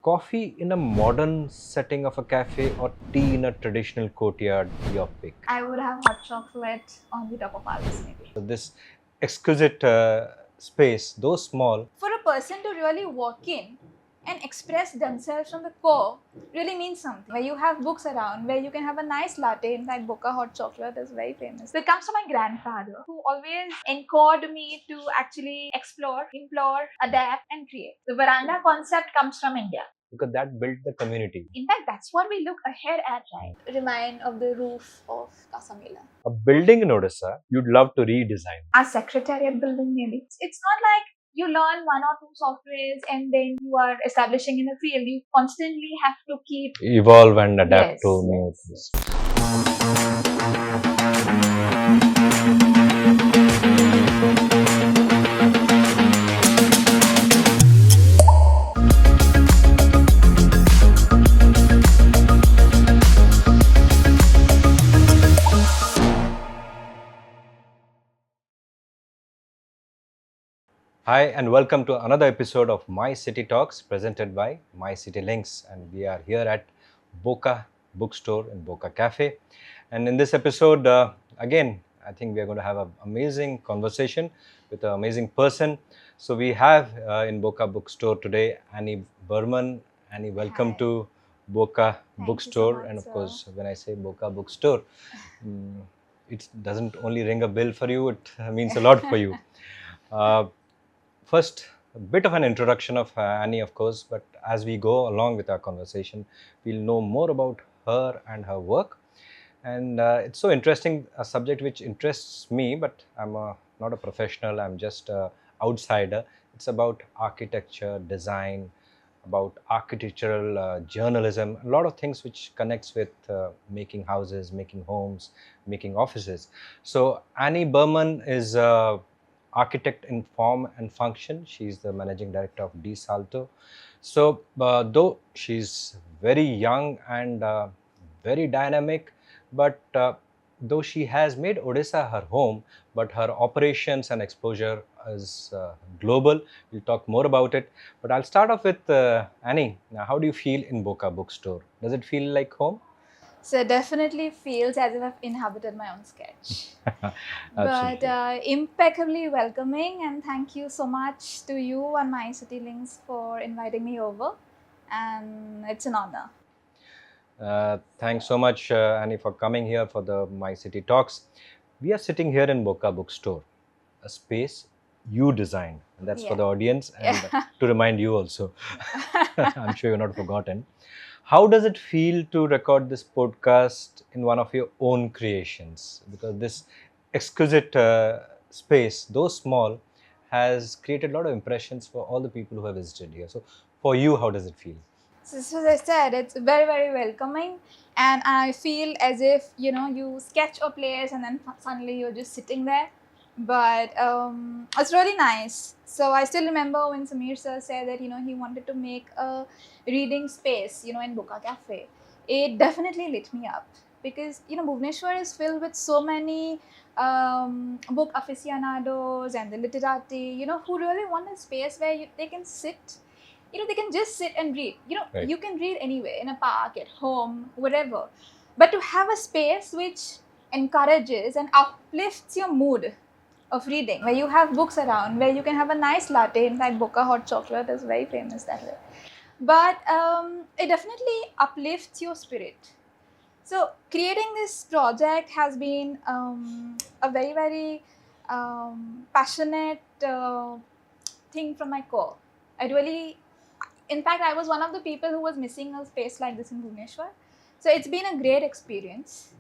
Coffee in a modern setting of a cafe or tea in a traditional courtyard, your pick. I would have hot chocolate on the top of all this maybe. So this exquisite space, though small, For a person to really walk in and express themselves from the core really means something. Where you have books around, where you can have a nice latte. In fact, Boca hot chocolate is very famous. So it comes from my grandfather, who always encouraged me to actually explore, implore, adapt, and create. The veranda concept comes from India. because that built the community. In fact, that's what we look ahead at, right? Remind of the roof of Casamila. A building in Odisha you'd love to redesign. Our secretariat building maybe. It's not like you learn one or two softwares and then you are establishing in a field. You constantly have to keep Evolve and adapt Yes, to new yes. things. Hi, and welcome to another episode of My City Talks presented by My City Links. And we are here at Boca Bookstore in Boca Cafe. And in this episode, again, I think we are going to have an amazing conversation with an amazing person. So we have in Boca Bookstore today Annie Burman. Annie, welcome Hi. to Boca Thank you so Bookstore. much, And of sir. course, when I say Boca Bookstore, it doesn't only ring a bell for you, it means a lot for you. First, a bit of an introduction of Annie, of course, but as we go along with our conversation, we'll know more about her and her work. And it's so interesting, a subject which interests me, but I'm not a professional, I'm just an outsider. It's about architecture, design, about architectural journalism, a lot of things which connects with making houses, making homes, making offices. So Annie Burman is architect in form and function. She's the managing director of D Salto. So though she's very young and very dynamic, but though she has made Odisha her home, but her operations and exposure is global. We'll talk more about it. But I'll start off with Annie. Now, how do you feel in Boca Bookstore? Does it feel like home? So it definitely feels as if I've inhabited my own sketch. But Absolutely. impeccably welcoming, and thank you so much to you and My City Links for inviting me over. And it's an honor. Thanks so much, Annie, for coming here for the My City Talks. We are sitting here in Boca Bookstore, a space you designed, and that's for Yeah. the audience and Yeah. to remind you also. I'm sure you're not forgotten. How does it feel to record this podcast in one of your own creations? Because this exquisite space, though small, has created a lot of impressions for all the people who have visited here. So, for you, how does it feel? So as I said, it's very, very welcoming, and I feel as if you sketch a place and then suddenly you're just sitting there. But it's really nice. So I still remember when Samir sir said that he wanted to make a reading space in Boca Cafe. It definitely lit me up because Bhubaneswar is filled with so many book aficionados and the literati who really want a space where they can sit. They can just sit and read. Right. You can read anywhere, in a park, at home, wherever. But to have a space which encourages and uplifts your mood of reading, where you have books around, where you can have a nice latte. In fact, Boca hot chocolate is very famous that way. But it definitely uplifts your spirit. So creating this project has been a very, very passionate thing from my core. In fact, I was one of the people who was missing a space like this in Bhubaneswar. So it's been a great experience.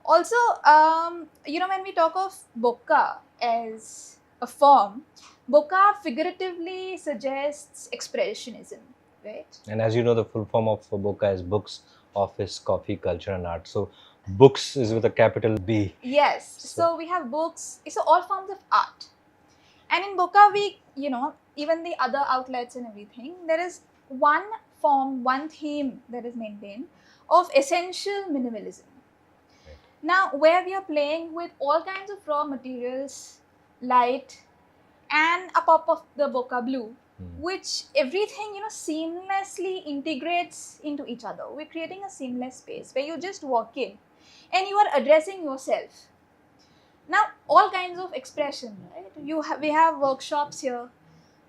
Also, when we talk of Boca as a form, Boca figuratively suggests expressionism, right? And as you know, the full form of Boca is books, office, coffee, culture, and art. So, books is with a capital B. Yes. So we have books. So all forms of art. And in Boca, even the other outlets and everything, there is one form, one theme that is maintained of essential minimalism. Right. Now, where we are playing with all kinds of raw materials, light, and a pop of the Boca blue, which everything seamlessly integrates into each other. We're creating a seamless space where you just walk in and you are addressing yourself. Now, all kinds of expression, right? We have workshops here.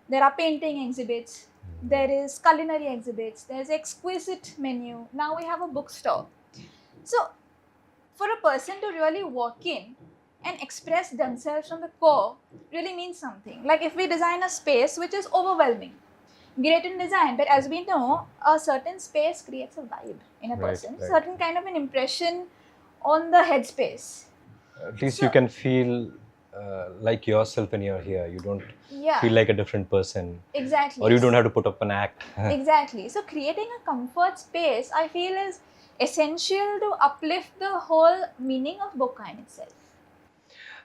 There are painting exhibits. There is culinary exhibits. There's exquisite menu. Now we have a bookstore. So, for a person to really walk in and express themselves from the core really means something. Like if we design a space which is overwhelming, great in design, but as we know, a certain space creates a vibe in a person, certain kind of an impression on the headspace. At least you can feel like yourself when you're here. You don't feel like a different person. Exactly. Or you don't have to put up an act. Exactly. So creating a comfort space, I feel, is essential to uplift the whole meaning of book in itself.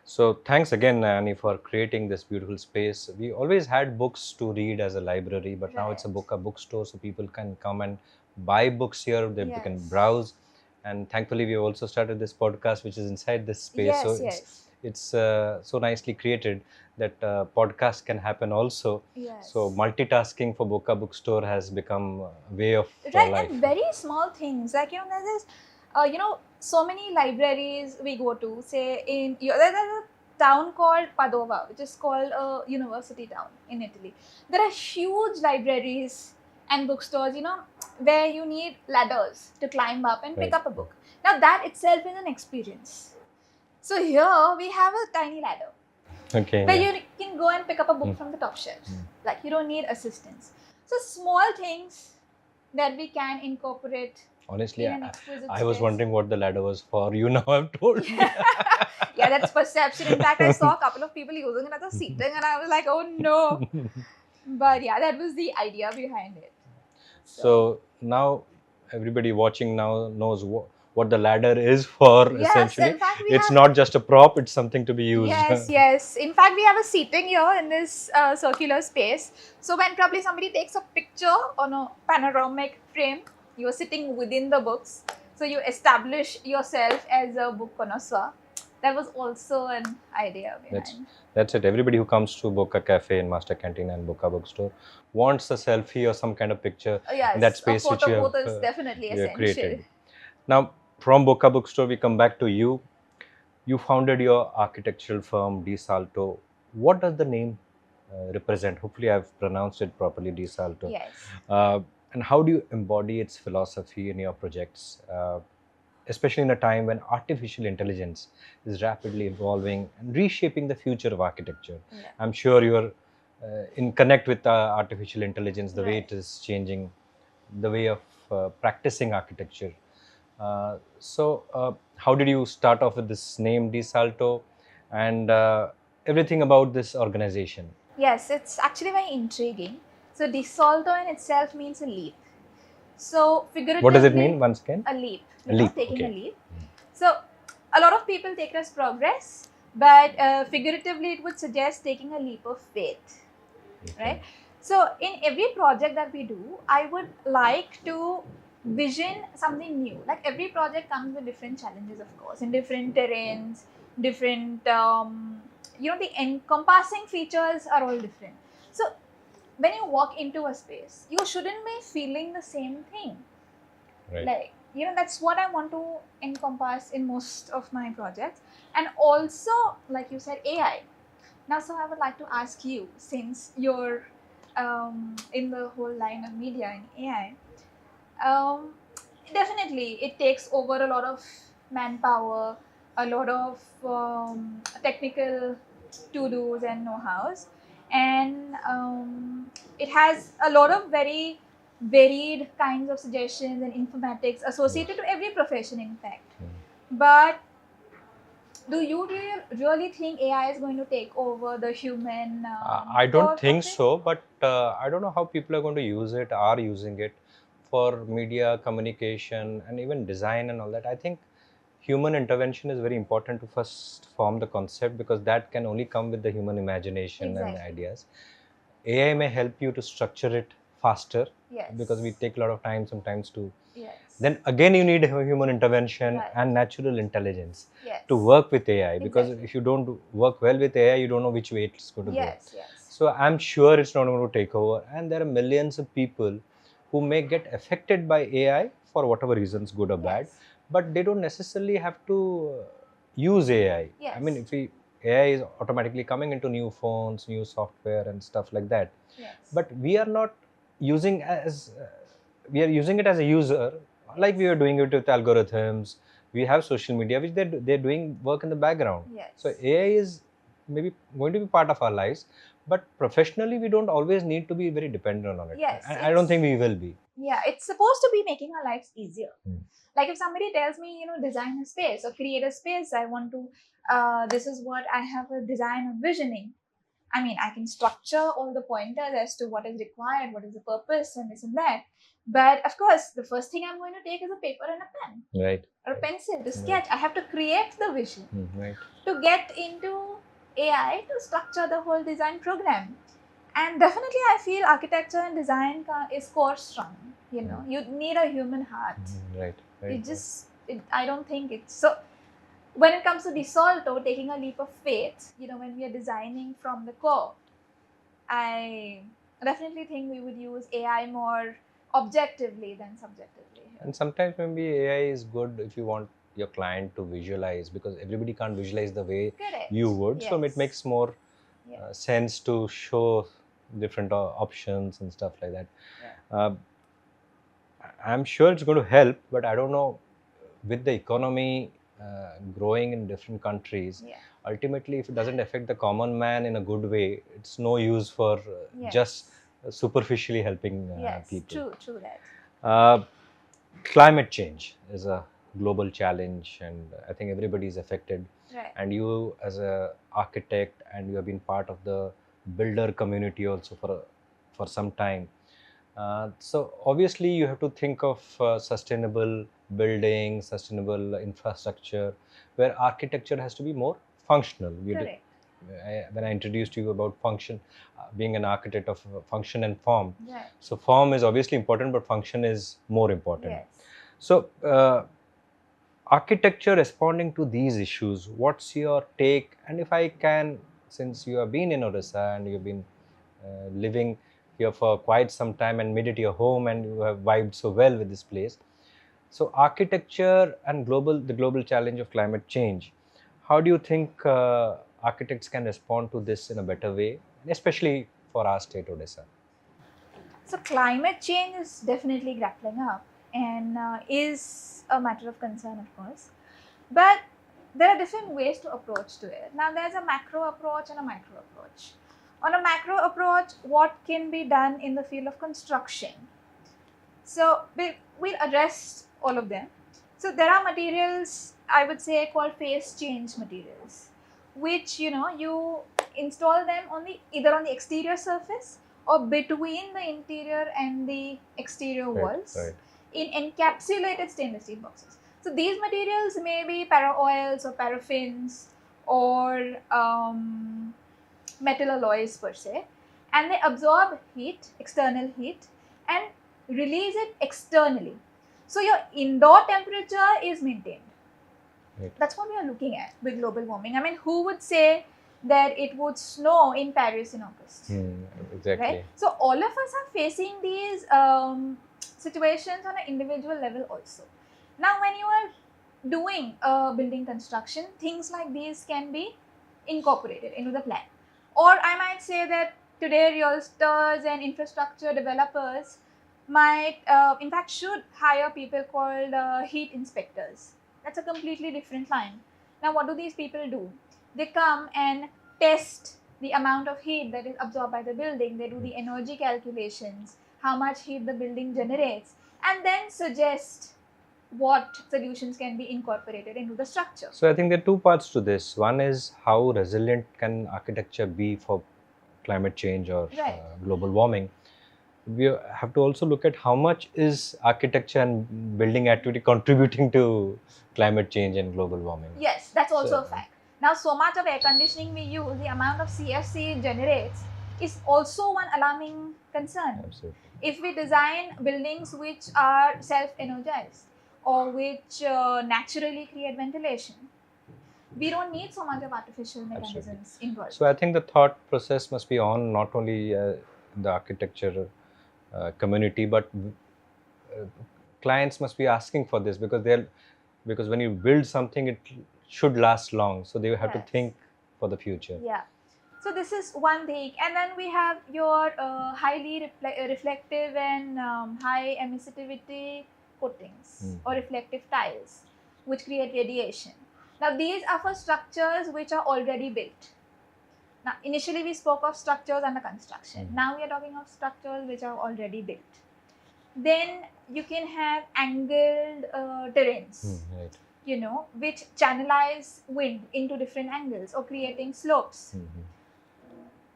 So thanks again, Annie, for creating this beautiful space. We always had books to read as a library, but now it's a bookstore, so people can come and buy books here. They can browse, and thankfully we also started this podcast, which is inside this space. It's so nicely created that podcast can happen also. So multitasking for Bookstore has become a way of life. And very small things like there's this, so many libraries we go to. Say there's a town called Padova, which is called a university town in Italy. There are huge libraries and bookstores, where you need ladders to climb up and pick up a book. Now that itself is an experience. So here we have a tiny ladder. Where you can go and pick up a book from the top shelves. Like you don't need assistance. So small things that we can incorporate. Honestly, I was wondering what the ladder was for. You now have told me. Yeah, that's perception. In fact, I saw a couple of people using it as a seating and I was like, oh no. But yeah, that was the idea behind it. So now everybody watching now knows what the ladder is for, essentially. In fact, it's not just a prop, it's something to be used. Yes. In fact, we have a seating here in this circular space. So when probably somebody takes a picture on a panoramic frame, you're sitting within the books. So you establish yourself as a book connoisseur. That was also an idea behind. That's it. Everybody who comes to Boca Cafe and Master Canteen and Boca Bookstore wants a selfie or some kind of picture in that space which you have is definitely essential. Created. Now, from Boca Bookstore, we come back to you. You founded your architectural firm, Di Salto. What does the name represent? Hopefully, I've pronounced it properly, Di Salto. Yes. And how do you embody its philosophy in your projects, especially in a time when artificial intelligence is rapidly evolving and reshaping the future of architecture? I'm sure you're in connect with artificial intelligence, the way it is changing, the way of practicing architecture. So how did you start off with this name, Di Salto, and everything about this organization? Yes, it's actually very intriguing. So Di Salto in itself means a leap. So figuratively, what does it mean once again? A leap. Taking a leap. So a lot of people take it as progress, but figuratively it would suggest taking a leap of faith, right? So in every project that we do, I would like to vision something new. Like every project comes with different challenges, of course, in different terrains, different, the encompassing features are all different. So when you walk into a space, you shouldn't be feeling the same thing. Like, that's what I want to encompass in most of my projects. And also, like you said, AI. Now, so I would like to ask you, since you're in the whole line of media and AI, definitely it takes over a lot of manpower, a lot of technical to-dos and know-hows. And it has a lot of very varied kinds of suggestions and informatics associated to every profession, in fact. But do you really think AI is going to take over the human? I don't think so, but I don't know how people are going to use it, are using it for media, communication, and even design and all that. I think human intervention is very important to first form the concept, because that can only come with the human imagination and ideas. AI may help you to structure it faster, because we take a lot of time sometimes to. Then again, you need human intervention and natural intelligence to work with AI, because if you don't work well with AI, you don't know which way it's going to go. So I'm sure it's not going to take over, and there are millions of people who may get affected by AI for whatever reasons, good or bad, Yes. but they don't necessarily have to use AI. I mean, Yes. if we AI is automatically coming into new phones, new software, and stuff like that. Yes. But we are not using as we are using it as a user, like we are doing it with algorithms. We have social media, which they're doing work in the background. Yes. So AI is maybe going to be part of our lives, but professionally we don't always need to be very dependent on it. Yes, I don't think we will be. Yeah, it's supposed to be making our lives easier. Hmm. Like if somebody tells me, design a space or create a space, I want to, this is what I have a design or visioning. I mean, I can structure all the pointers as to what is required, what is the purpose, and this and that. But of course, the first thing I'm going to take is a paper and a pen. Right. Or a pencil to sketch. I have to create the vision. Right. To get into AI to structure the whole design program. And definitely, I feel architecture and design is core strong. You need a human heart. Right. I don't think it's so. When it comes to Desalto, taking a leap of faith, when we are designing from the core, I definitely think we would use AI more objectively than subjectively. And sometimes maybe AI is good if you want your client to visualize, because everybody can't visualize the way Correct. you would. So it Yes. makes more Yes. sense to show different options and stuff like that. Yeah. I'm sure it's going to help, but I don't know, with the economy growing in different countries, Yeah. ultimately if it doesn't affect the common man in a good way, it's no use for Yes. just superficially helping Yes. people. True that. Climate change is a global challenge, and I think everybody is affected. Right. And you as a architect, and you have been part of the builder community also for some time. So obviously you have to think of sustainable building, sustainable infrastructure, where architecture has to be more functional. Correct. When I introduced you about function, being an architect of function and form. Right. So form is obviously important, but function is more important. Yes. So architecture responding to these issues, what's your take? And if I can, since you have been in Odisha and you've been living here for quite some time and made it your home, and you have vibed so well with this place. So architecture and the global challenge of climate change, how do you think architects can respond to this in a better way, especially for our state, Odisha? So climate change is definitely grappling up and is a matter of concern, of course. But there are different ways to approach to it. Now there's a macro approach and a micro approach. On a macro approach, what can be done in the field of construction? So we'll address all of them. So there are materials, I would say, called phase change materials, which you install them either on the exterior surface or between the interior and the exterior walls in encapsulated stainless steel boxes. So these materials may be para oils or paraffins or metal alloys per se, and they absorb heat, external heat, and release it externally. So your indoor temperature is maintained. Right. That's what we are looking at with global warming. I mean, who would say that it would snow in Paris in August? Exactly. Right? So all of us are facing these situations on an individual level also. Now, when you are doing building construction, things like these can be incorporated into the plan. Or I might say that today realtors and infrastructure developers might, in fact, should hire people called heat inspectors. That's a completely different line. Now, what do these people do? They come and test the amount of heat that is absorbed by the building. They do the energy calculations, how much heat the building generates, and then suggest what solutions can be incorporated into the structure. So I think there are two parts to this. One is how resilient can architecture be for climate change or global warming. We have to also look at how much is architecture and building activity contributing to climate change and global warming. Yes, that's also a fact. Now, so much of air conditioning we use, the amount of CFC it generates is also one alarming concern. Absolutely. If we design buildings which are self-energized or which naturally create ventilation, We don't need so much of artificial mechanisms involved. So I think the thought process must be on not only the architecture community, but clients must be asking for this, because when you build something, it should last long. So they have to Yes. think for the future. Yeah. So this is one thing, and then we have your highly reflective and high emissivity coatings or reflective tiles, which create radiation. Now these are for structures which are already built. Now initially we spoke of structures under construction. Now we are talking of structures which are already built. Then you can have angled terrains. Right. You know, which channelize wind into different angles or creating slopes.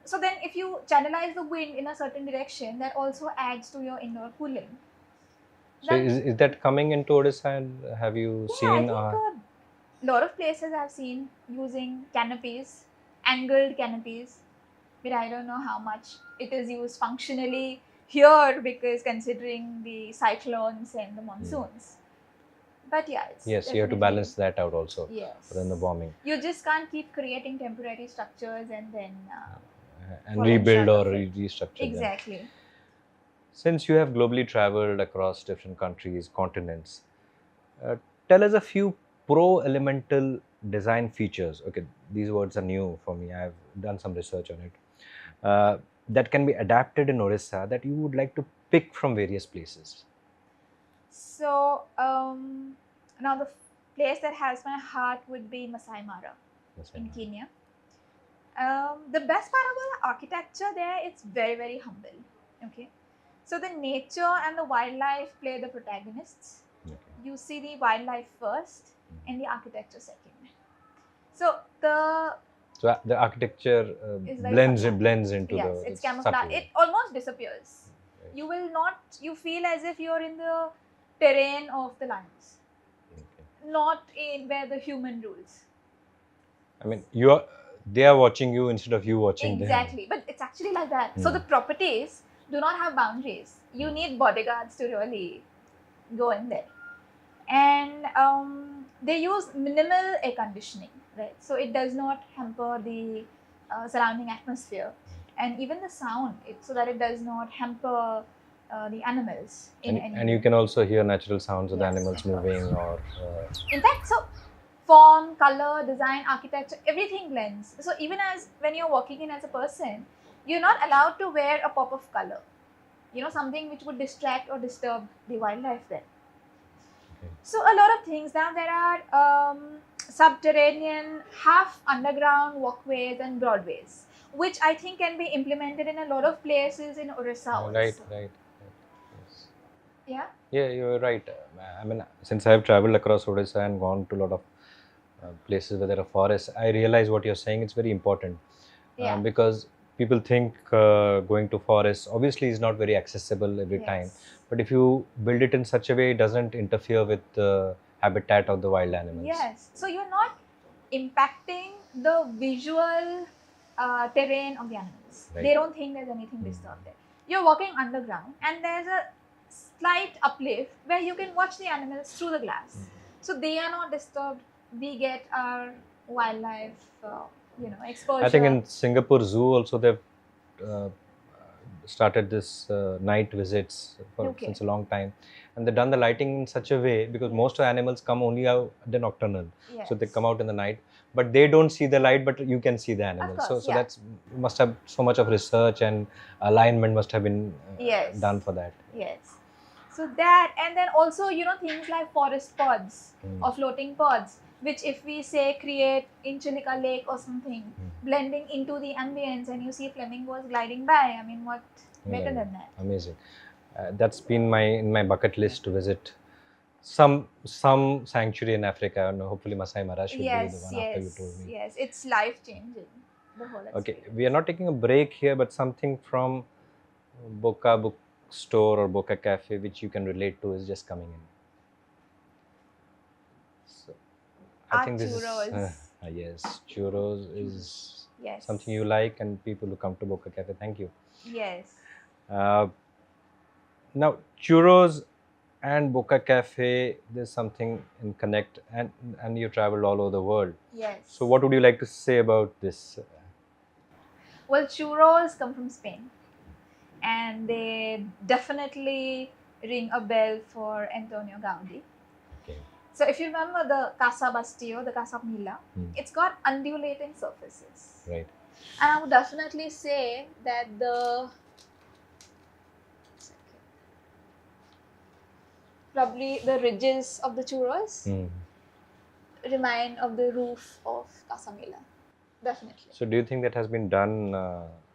So then if you channelize the wind in a certain direction, that also adds to your indoor cooling. So is that coming into Odisha, and have you Yeah, seen? I think a lot of places I've seen using canopies, angled canopies, but I don't know how much it is used functionally here, because considering the cyclones and the monsoons. But yeah, it's Yes, you have to definitely- balance that out also. Yes. In the bombing. You just can't keep creating temporary structures and then And fall in rebuild short or of it. restructure them. Exactly. Since you have globally traveled across different countries, continents, tell us a few pro elemental design features. Okay, these words are new for me. I've done some research on it. That can be adapted in Orissa that you would like to pick from various places. So now the place that has my heart would be Masai Mara in Kenya. The best part about the architecture there, it's very, very humble. Okay, so the nature and the wildlife play the protagonists. Okay. You see the wildlife first and the architecture second. So the architecture is very blends subtle. into yes, the. it's camouflage. subtle. It almost disappears. Right. You will not. You feel as if you're in the terrain of the lions, Okay. not in where the human rules. I mean, they are watching you instead of you watching them. Exactly, but it's actually like that. So the properties do not have boundaries. You need bodyguards to really go in there, and they use minimal air conditioning, right? So it does not hamper the surrounding atmosphere, and even the sound, so that it does not hamper the animals in any And you can also hear natural sounds of the Yes, animals of course. moving or. In fact, so form, color, design, architecture, everything blends. So even as when you're walking in as a person, you're not allowed to wear a pop of color. You know, something which would distract or disturb the wildlife there. Okay. So a lot of things. Now there are subterranean, half underground walkways and broadways, which I think can be implemented in a lot of places in Orissa also. Right. Yes. Yeah. Yeah, you're right. I mean, since I've traveled across Odisha and gone to a lot of places where there are forests, I realize what you're saying. It's very important. Yeah. Because people think going to forests obviously is not very accessible every time. Yes. But if you build it in such a way, it doesn't interfere with the habitat of the wild animals. Yes. So you're not impacting the visual terrain of the animals. Right. They don't think there's anything disturbed there. You're walking underground and there's a slight uplift where you can watch the animals through the glass. So they are not disturbed. We get our wildlife, exposure. I think in Singapore Zoo also they've started this night visits since a long time, and they've done the lighting in such a way, because most of the animals come only out the nocturnal. Yes. So they come out in the night, but they don't see the light, but you can see the animals. course, so yeah. that's must have so much of research and alignment must have been Yes. done for that. Yes. So that, and then also, things like forest pods or floating pods, which if we say create in Chilika Lake or something, blending into the ambience, and you see flamingos gliding by. I mean, what better than that? Amazing. That's been in my bucket list to visit some sanctuary in Africa, and hopefully Masai Mara should be the one after you told me. Yes, it's life changing. The whole Okay, experience. we are not taking a break here, but something from Boca Bookstore or Boca Cafe which you can relate to is just coming in. So, I think this churros. is yes, churros is Yes. something you like, and people who come to Boca Cafe, thank you. Yes. Now, churros and Boca Cafe, there's something in Connect, and you traveled all over the world. So, Yes. what would you like to say about this? Well, churros come from Spain, and they definitely ring a bell for Antonio Gaudi. Okay. So if you remember the Casa Bastillo, the Casa Mila, Hmm. it's got undulating surfaces. Right. And I would definitely say that probably the ridges of the churros Hmm. remind of the roof of Casa Mila. Definitely. So, do you think that has been done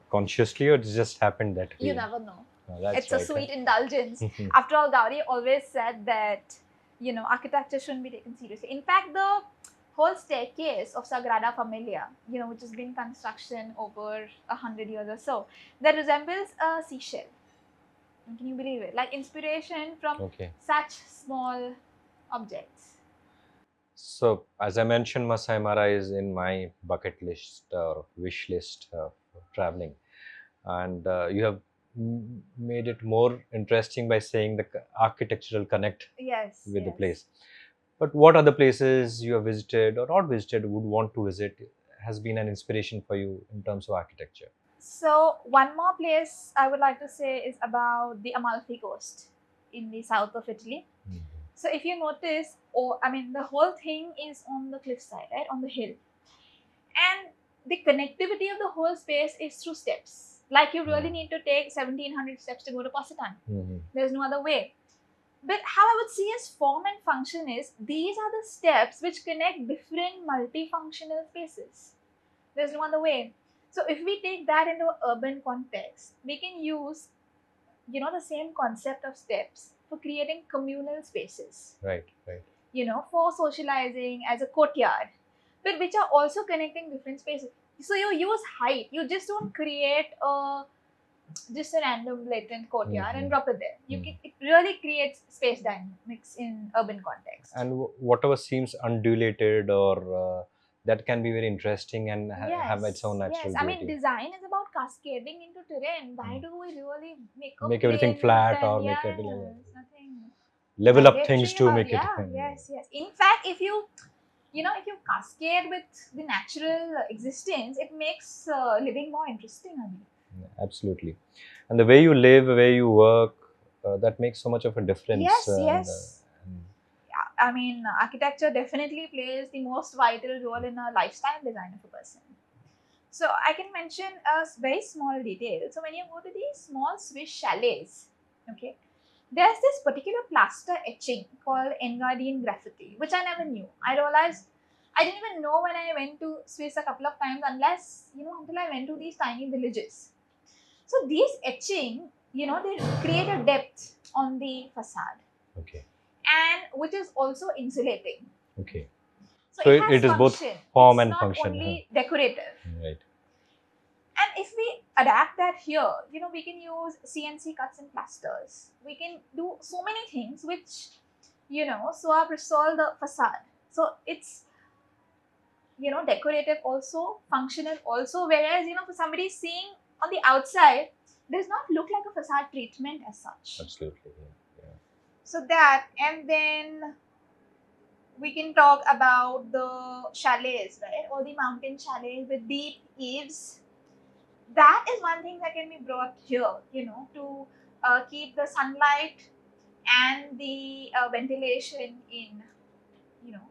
consciously, or it just happened that You way? never know. That's It's a right. sweet indulgence. After all, Gaudi always said that, architecture shouldn't be taken seriously. In fact, the whole staircase of Sagrada Familia, which has been construction over 100 years or so, that resembles a seashell. Can you believe it? Like inspiration from Okay. such small objects. So, as I mentioned, Masai Mara is in my bucket list or wish list of traveling, and you have made it more interesting by saying the architectural connect Yes, with the yes. place. But what other places you have visited or not visited would want to visit has been an inspiration for you in terms of architecture? So one more place I would like to say is about the Amalfi Coast in the south of Italy. So if you notice, the whole thing is on the cliffside, right, on the hill, and the connectivity of the whole space is through steps. Like you really need to take 1,700 steps to go to Positano. Mhm. There's no other way. But how I would see as form and function is these are the steps which connect different multifunctional spaces. There's no other way. So if we take that into an urban context, we can use, the same concept of steps for creating communal spaces, Right, right. for socializing as a courtyard, but which are also connecting different spaces. So you use height. You just don't create just a random blatant courtyard and drop it there. It really creates space dynamics in urban context. And whatever seems undulated or that can be very interesting and have its own Yes. natural I mean, beauty. design is about cascading into terrain. Why do we really make a Make everything plain flat and or make it nothing level up things vibratory to about? make it. Yeah, yes. In fact, if you cascade with the natural existence, it makes living more interesting. I mean. Absolutely. And the way you live, the way you work, that makes so much of a difference. Yes. I mean, architecture definitely plays the most vital role in a lifestyle design of a person. So I can mention a very small detail. So when you go to these small Swiss chalets, okay, there's this particular plaster etching called Engadine graffiti, which I never knew. I realized I didn't even know when I went to Swiss a couple of times, until I went to these tiny villages. So these etching, they create a depth on the facade, Okay. and which is also insulating. Okay. So So it it has is both function. form It's and not function. only decorative. Right. And if we adapt that here, we can use CNC cuts and plasters. We can do so many things which, so up resolve the facade. So it's, decorative also, functional also. Whereas, for somebody seeing on the outside, does not look like a facade treatment as such. Absolutely. Yeah. So that, and then we can talk about the chalets, right? All the mountain chalets with deep eaves. That is one thing that can be brought here, to keep the sunlight and the ventilation in,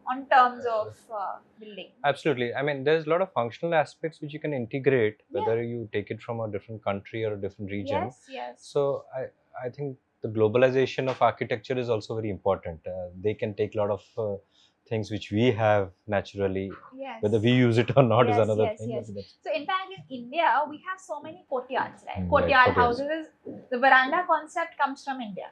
on terms of building. Absolutely. I mean, there's a lot of functional aspects which you can integrate, Yeah. whether you take it from a different country or a different region. Yes. So I think the globalization of architecture is also very important. They can take a lot of things which we have naturally. Yes. Whether we use it or not is another thing. Yes. So in fact, in India, we have so many courtyards, right? Right, Courtyard courtyards. houses. The veranda concept comes from India,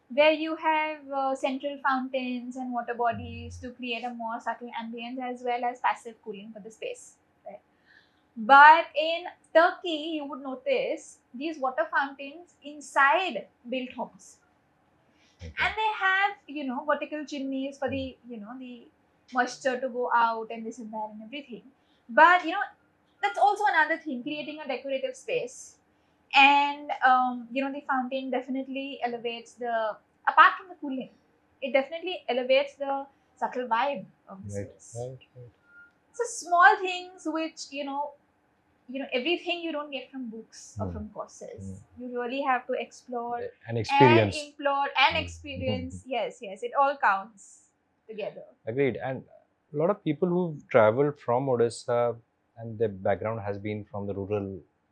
where you have central fountains and water bodies to create a more subtle ambience as well as passive cooling for the space. Right? But in Turkey, you would notice these water fountains inside built homes. Okay. And they have, vertical chimneys for the, the moisture to go out and this and that and everything. But, that's also another thing, creating a decorative space. And, the fountain definitely elevates the apart from the cooling, it definitely elevates the subtle vibe of the Right, space. right. So small things which everything you don't get from books or Hmm. from courses. Hmm. You really have to explore An and experience. implore and Hmm. experience. Yes, it all counts together. Agreed. And a lot of people who've traveled from Odisha and their background has been from the rural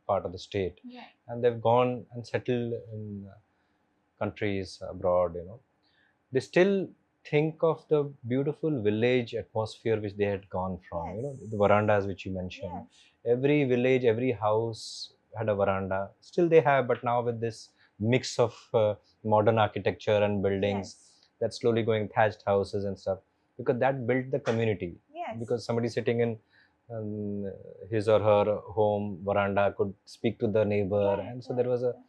part of the state, Right. and they've gone and settled in countries abroad, they still think of the beautiful village atmosphere which they had gone from, Yes. the verandas which you mentioned. Yes. Every village, every house had a veranda. Still they have, but now with this mix of modern architecture and buildings Yes. that's slowly going thatched houses and stuff, because that built the community. Yes. Because somebody sitting in his or her home veranda could speak to the neighbor, Right, and so there right, was a right.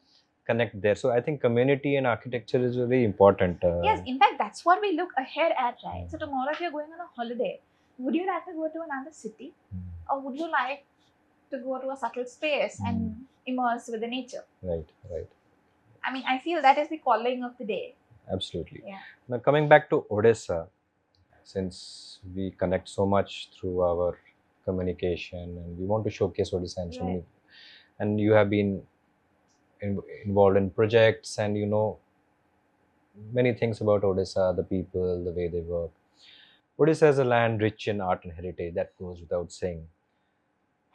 connect there. So I think community and architecture is very important. Yes, in fact, that's what we look ahead at, right? So tomorrow, if you're going on a holiday, would you like to go to another city, or would you like to go to a subtle space and immerse with the nature? Right, right. I mean, I feel that is the calling of the day. Absolutely. Yeah. Now coming back to Odisha, since we connect so much through our communication and we want to showcase Odisha and so many, Right. and you have been involved in projects and many things about Odisha, the people, the way they work. Odisha is a land rich in art and heritage, that goes without saying.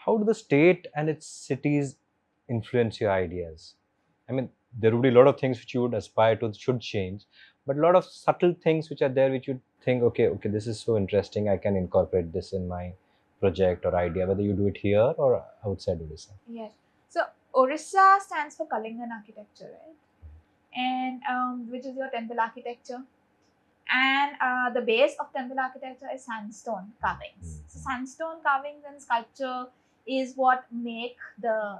How do the state and its cities influence your ideas? I mean, there would be a lot of things which you would aspire to should change, but a lot of subtle things which are there which you think, okay, this is so interesting, I can incorporate this in my project or idea, whether you do it here or outside Odisha. Yes. So Orissa stands for Kalingan architecture, right? And which is your temple architecture. And the base of temple architecture is sandstone carvings. So sandstone carvings and sculpture is what make the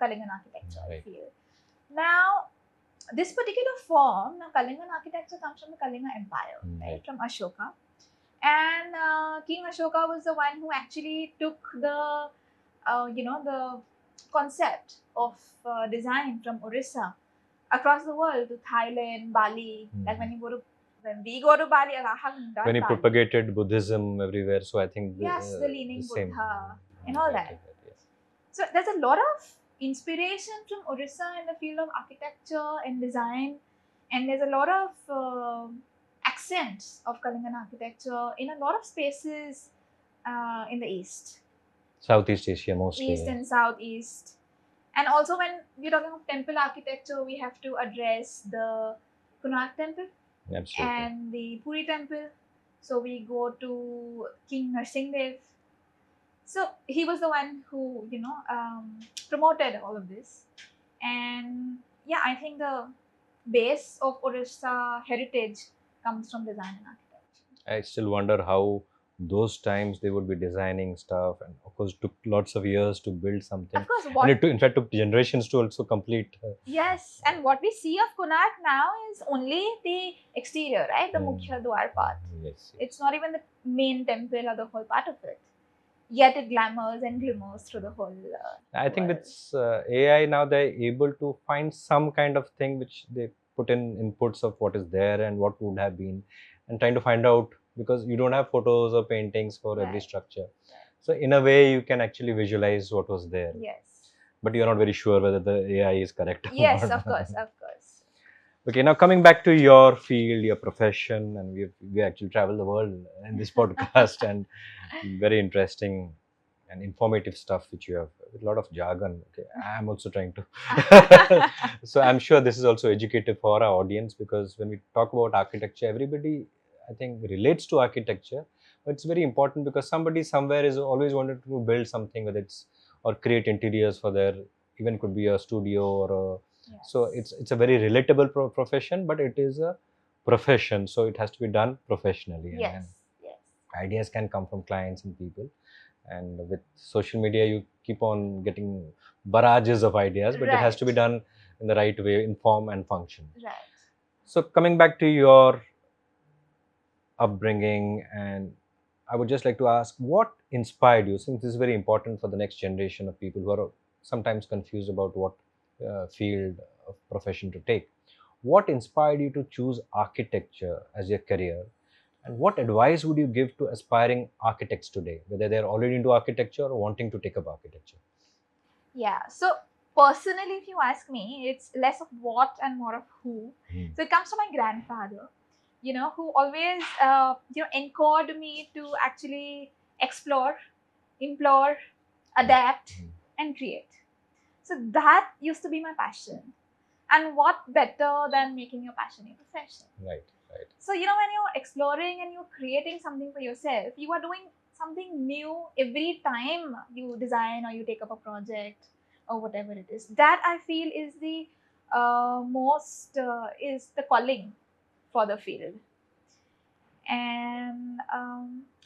Kalingan architecture, I Right. feel. Now, this particular form, now Kalingan architecture comes from the Kalinga Empire, right? From Ashoka. And King Ashoka was the one who actually took the concept of design from Orissa across the world to Thailand, Bali. Like when we go to Bali, I haven't done When he Bali. propagated Buddhism everywhere, so I think Yes, the leaning same. Buddha and all that. Right, yes. So there's a lot of inspiration from Orissa in the field of architecture and design, and there's a lot of accents of Kalingan architecture in a lot of spaces in the east. Southeast Asia mostly. East and southeast. And also when we're talking of temple architecture, we have to address the Konark temple Absolutely. and the Puri temple. So we go to King Narsingdev. So he was the one who, promoted all of this. And yeah, I think the base of Orissa heritage comes from design and architecture. I still wonder how those times they would be designing stuff, and of course took lots of years to build something. Of course, And it took, in fact, took generations to also complete. Yes, and what we see of Konark now is only the exterior, right? The Mukhya Dwar part. Yes. It's not even the main temple or the whole part of it. Yet it glamours and glimmers through the whole. I think world. with AI now they're able to find some kind of thing which they put in inputs of what is there and what would have been, and trying to find out, because you don't have photos or paintings for every Right. structure. So in a way you can actually visualize what was there. Yes. But you're not very sure whether the AI is correct or Yes, not. of course, of course. Okay, now coming back to your field, your profession, and we actually travel the world in this podcast, and very interesting and informative stuff which you have with a lot of jargon. Okay, I'm also trying to. So I'm sure this is also educative for our audience, because when we talk about architecture, everybody I think relates to architecture, but it's very important because somebody somewhere is always wanted to build something, whether it's or create interiors for their, even could be a studio or a. Yes. So it's a very relatable profession, but it is a profession, so it has to be done professionally. Yes. And Yes. ideas can come from clients and people, and with social media you keep on getting barrages of ideas, but it has to be Right. done in the right way, in form and function. Right. So coming back to your upbringing, and I would just like to ask, what inspired you, since this is very important for the next generation of people who are sometimes confused about what field of profession to take. what inspired you to choose architecture as your career? And what advice would you give to aspiring architects today, whether they're already into architecture or wanting to take up architecture? Yeah. So personally, if you ask me, it's less of what and more of who. Hmm. So it comes from my grandfather, who always, encouraged me to actually explore, implore, adapt, Hmm. and create. So that used to be my passion. And what better than making your passion your profession? Right, right. So, when you're exploring and you're creating something for yourself, you are doing something new every time you design or you take up a project or whatever it is. That I feel is the is the calling for the field. And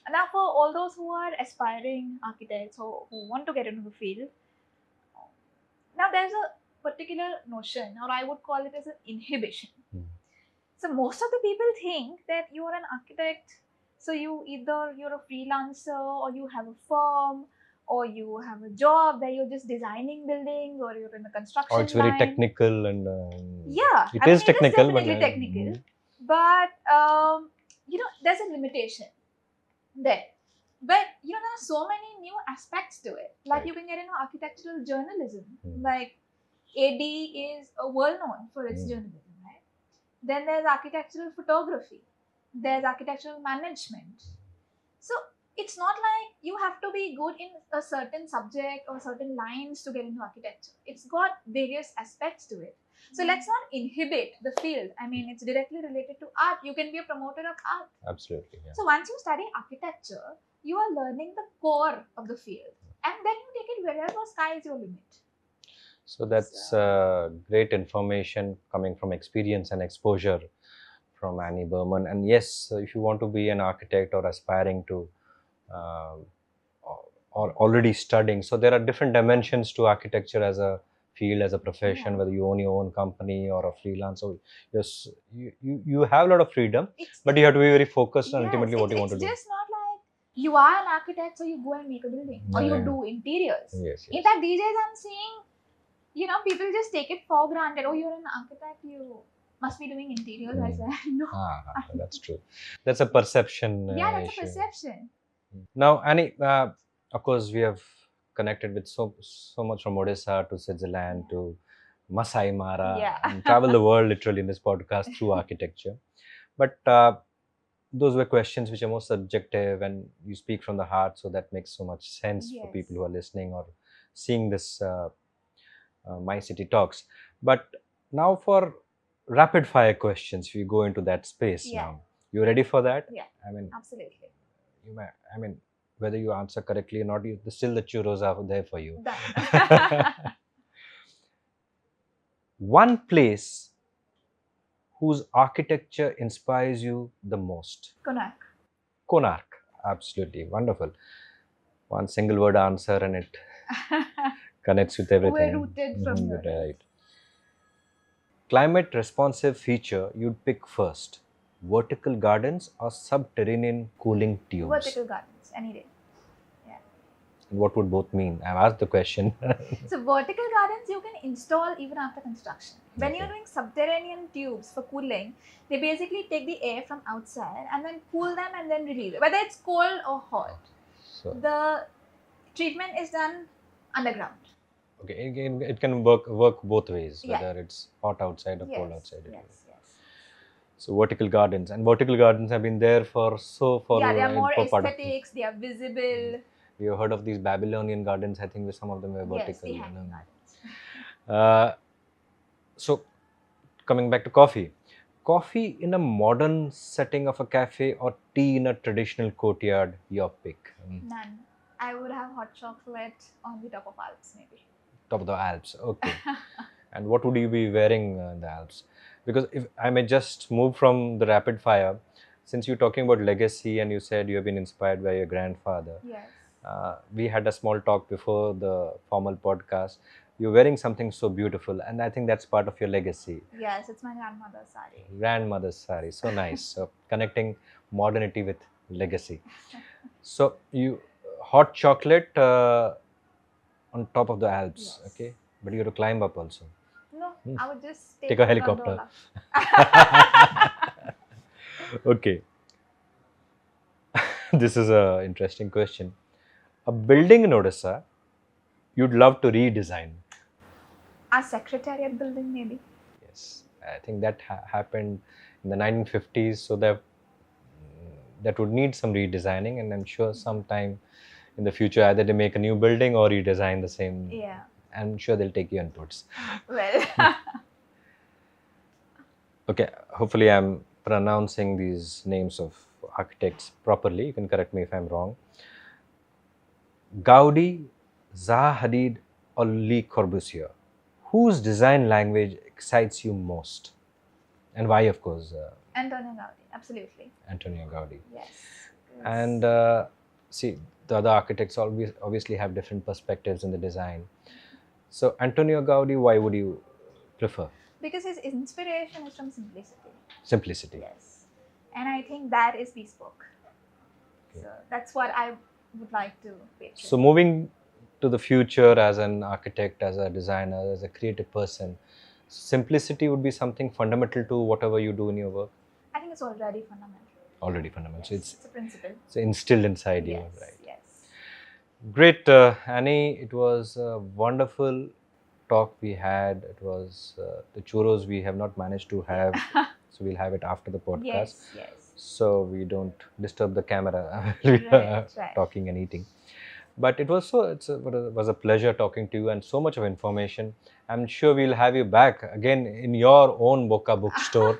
now, for all those who are aspiring architects or who want to get into the field, now there's a particular notion, or I would call it as an inhibition. Hmm. So most of the people think that you are an architect, so you're a freelancer or you have a firm or you have a job where you're just designing buildings or you're in the Or construction it's very line. technical and Yeah, it I mean, is it is technical, definitely but technical, but there's a limitation there. But there are so many new aspects to it. Like Right. you can get into architectural journalism. Hmm. Like AD is well known for its Hmm. journalism, right? Then there's architectural photography. There's architectural management. So it's not like you have to be good in a certain subject or certain lines to get into architecture. It's got various aspects to it. So let's not inhibit the field. I mean, it's directly related to art. You can be a promoter of art. Absolutely. Yeah. So once you study architecture, you are learning the core of the field. And then you take it wherever sky is your limit. So that's great information coming from experience and exposure from Annie Burman. And yes, if you want to be an architect or aspiring to uh, or already studying, so there are different dimensions to architecture as a field, as a profession, Yeah. whether you own your own company or a freelancer. Yes, you have a lot of freedom, but you have to be very focused on ultimately what you want to do. It's just not like you are an architect, so you go and make a building or you Yeah. do interiors. Yes, In yes. fact, these days I'm seeing, people just take it for granted. Oh, you're an architect, you must be doing interiors as well. No. That's true. That's a perception Yeah, that's issue. a perception. Now, Annie, of course, we have connected with so much from Odisha to Switzerland to Masai Mara, Yeah. and travel the world literally in this podcast through architecture. But those were questions which are more subjective, and you speak from the heart, so that makes so much sense for Yes. people who are listening or seeing this My City Talks. But now for rapid fire questions, we go into that space Yeah. now. You ready for that? Yeah. I mean, Absolutely. you may, I mean, whether you answer correctly or not, still the churros are there for you. Done. One place whose architecture inspires you the most? Konark. Konark. Absolutely wonderful. One single word answer and it connects with everything. We're rooted from your Right. Climate responsive feature you'd pick first: vertical gardens or subterranean cooling tubes? Vertical gardens, any day. Yeah. What would both mean? I've asked the question. So vertical gardens you can install even after construction. When Okay. you're doing subterranean tubes for cooling, they basically take the air from outside and then cool them and then release it. Whether it's cold or hot, So, the treatment is done underground. okay, it can work both ways, Yeah. whether it's hot outside or cold Yes, outside. yes, yes. So vertical gardens, and vertical gardens have been there for Yeah, they are more for part of- aesthetics, they are visible. We have heard of these Babylonian gardens. I think some of them were Yes, vertical. the hanging gardens. So coming back to coffee in a modern setting of a cafe or tea in a traditional courtyard, your pick. None. I would have hot chocolate on the top of Alps, maybe. Top of the Alps. Okay. And what would you be wearing in the Alps? Because if I may just move from the rapid fire, since you're talking about legacy and you said you have been inspired by your grandfather, Yes. we had a small talk before the formal podcast. You're wearing something so beautiful, and I think that's part of your legacy. Yes, it's my grandmother's sari. Grandmother's sari, so nice. So connecting modernity with legacy. So you hot chocolate on top of the Alps, Yes. okay? But you have to climb up also. No, I would just Take a a helicopter. gondola. Okay. This is a interesting question. A building in Odisha you'd love to redesign. A secretariat building, maybe. Yes, I think that happened in the 1950s, so that would need some redesigning, and I'm sure sometime in the future either they make a new building or redesign the same. Yeah. I'm sure they'll take your inputs. Well, Okay, hopefully I'm pronouncing these names of architects properly. You can correct me if I'm wrong. Gaudi, Zaha Hadid, or Le Corbusier. Whose design language excites you most? And why, of course, Antonio Gaudi, absolutely. Antonio Gaudi. Yes. And see, the other architects obviously have different perspectives in the design. So, Antonio Gaudi, why would you prefer? Because his inspiration is from simplicity. Simplicity. Yes. And I think that is bespoke. So that's what I would like to picture. So, moving to the future as an architect, as a designer, as a creative person, simplicity would be something fundamental to whatever you do in your work. I think it's already fundamental. Already fundamental. Yes, So it's a principle. it's instilled inside you, Yes, right? yes. Great, Annie. It was a wonderful talk we had. It was the churros we have not managed to have, so we'll have it after the podcast. Yes, yes. So we don't disturb the camera while we are Right. talking and eating. But it was it was a pleasure talking to you, and so much of information. I'm sure we'll have you back again in your own Boca bookstore,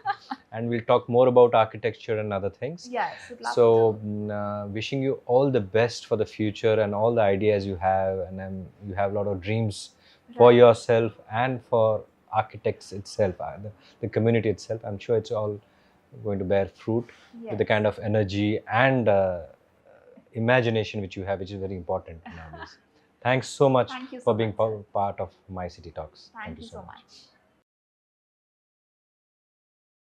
and we'll talk more about architecture and other things. Yes, would love So, to. wishing you all the best for the future and all the ideas you have, and you have a lot of dreams for Right. yourself and for architects itself, the community itself. I'm sure it's all going to bear fruit with the Yes. kind of energy and imagination which you have, which is very important nowadays. Thanks so much Thank you for so being much, sir. part of My City Talks. Thank you so much.